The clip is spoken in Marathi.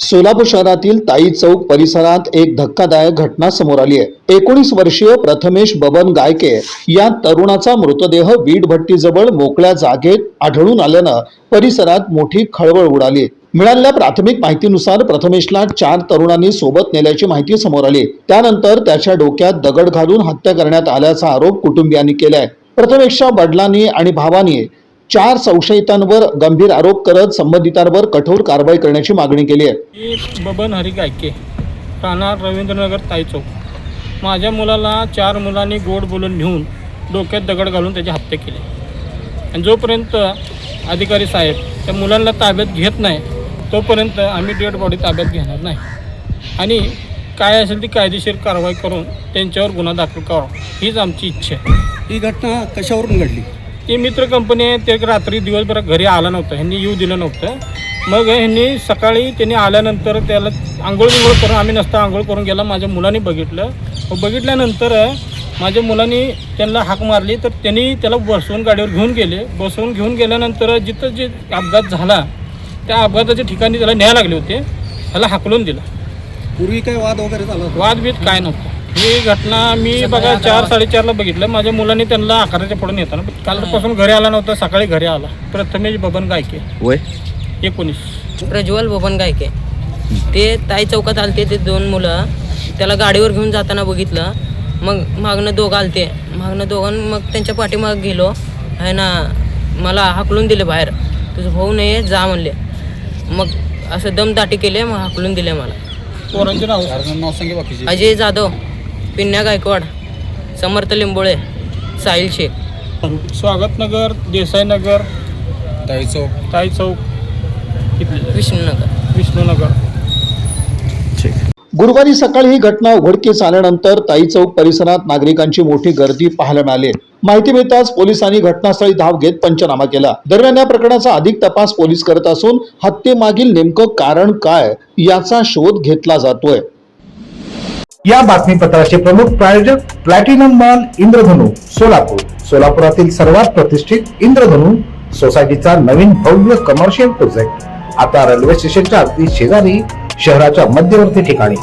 सोलापूर शहरातील ताई चौक परिसरात एक धक्कादायक घटना समोर आली आहे। 19 वर्षीय प्रथमेश बबन गायके या तरुणाचा मृतदेह वीट भट्टीजवळ मोकळ्या जागेत आढळून आल्यानं परिसरात मोठी खळबळ उडाली। मिळालेल्या प्राथमिक माहितीनुसार प्रथमेशला 4 तरुणांनी सोबत नेल्याची माहिती समोर आली। त्यानंतर त्याच्या डोक्यात दगड घालून हत्या करण्यात आल्याचा आरोप कुटुंबियांनी केलाय। प्रथमेशच्या वडिलांनी आणि भावांनी 4 संशयितांवर गंभीर आरोप करत संबंधितांवर कठोर कारवाई करण्याची मागणी केली आहे। बबन हरी गायके, राहणार रवींद्रनगर ताई चौक। माझ्या मुलाला 4 मुलांनी गोड बोलून घेऊन डोक्यात दगड घालून त्याची हत्या केली आणि जोपर्यंत अधिकारी साहेब त्या मुलांना ताब्यात घेत नाही तोपर्यंत आम्ही डेड बॉडी ताब्यात घेणार नाही आणि काय असेल ती कायदेशीर कारवाई करून त्यांच्यावर गुन्हा दाखल करावा हीच आमची इच्छा आहे। ही घटना कशावरून घडली? ती मित्र कंपनी आहे, ते रात्री दिवसभर घरी आला नव्हता, ह्यांनी येऊ दिलं नव्हतं। मग ह्यांनी सकाळी त्यांनी आल्यानंतर त्याला आंघोळ करून, आम्ही नसता आंघोळ करून गेला, माझ्या मुलांनी बघितलं। बघितल्यानंतर माझ्या मुलांनी त्यांना हाक मारली तर त्यांनी त्याला बसवून गाडीवर घेऊन गेले। बसवून घेऊन गेल्यानंतर जिथं जे अपघात झाला त्या अपघाताच्या ठिकाणी त्याला न्यायला लागले होते, त्याला हाकलून दिलं। पूर्वी काय वाद वगैरे झाला? वादभीत काय नव्हतं। ही घटना मी बघा 4-4:30ला बघितलं। माझ्या मुलांनी त्यांना 11च्या पुढे नेताना कालपासून घरी आला नव्हता, सकाळी घरी आला। प्रथमेश बबन गायके, वय 19। प्रज्वल बबन गायके, ते ताई चौकात आलते। ते 2 मुलं त्याला गाडीवर घेऊन जाताना बघितलं। मग मागणं दोघं आलते, मागणं दोघं मग त्यांच्या पाठीमाग गेलो आहे ना, मला हाकलून दिले बाहेर, तुझं भाऊ नाही जा म्हणले। मग असं दमदाटी केले, मग हाकलून दिले मला। पोरांचे नाव सांगे बाकीचे? अजय जाधव, पिन्या गायकवाड, समर्थ लिंबोळे, साहिल शेख। स्वागतनगर, देसाईनगर, ताई चौक, विष्णुनगर। गुरुवारी सकाळी ही घटना उघडकीस आल्यानंतर ताई चौक परिसरात नागरिकांची मोठी गर्दी पाहायला मिळाली। माहिती मिळताच पोलिसांनी घटनास्थळी धाव घेत पंचनामा केला। दरम्यान या प्रकरणाचा अधिक तपास पोलीस करत असून हत्येमागील नेमकं कारण काय याचा शोध घेतला जातोय। या बातमीपत्राचे प्रमुख प्रायोजक प्लॅटिनम मॉल इंद्रधनु सोलापूर। सोलापुरातील सर्वात प्रतिष्ठित इंद्रधनु सोसायटीचा नवीन भव्य कमर्शियल प्रोजेक्ट आता रेल्वे स्टेशनच्या अगदी शेजारी शहराच्या मध्यवर्ती ठिकाणी।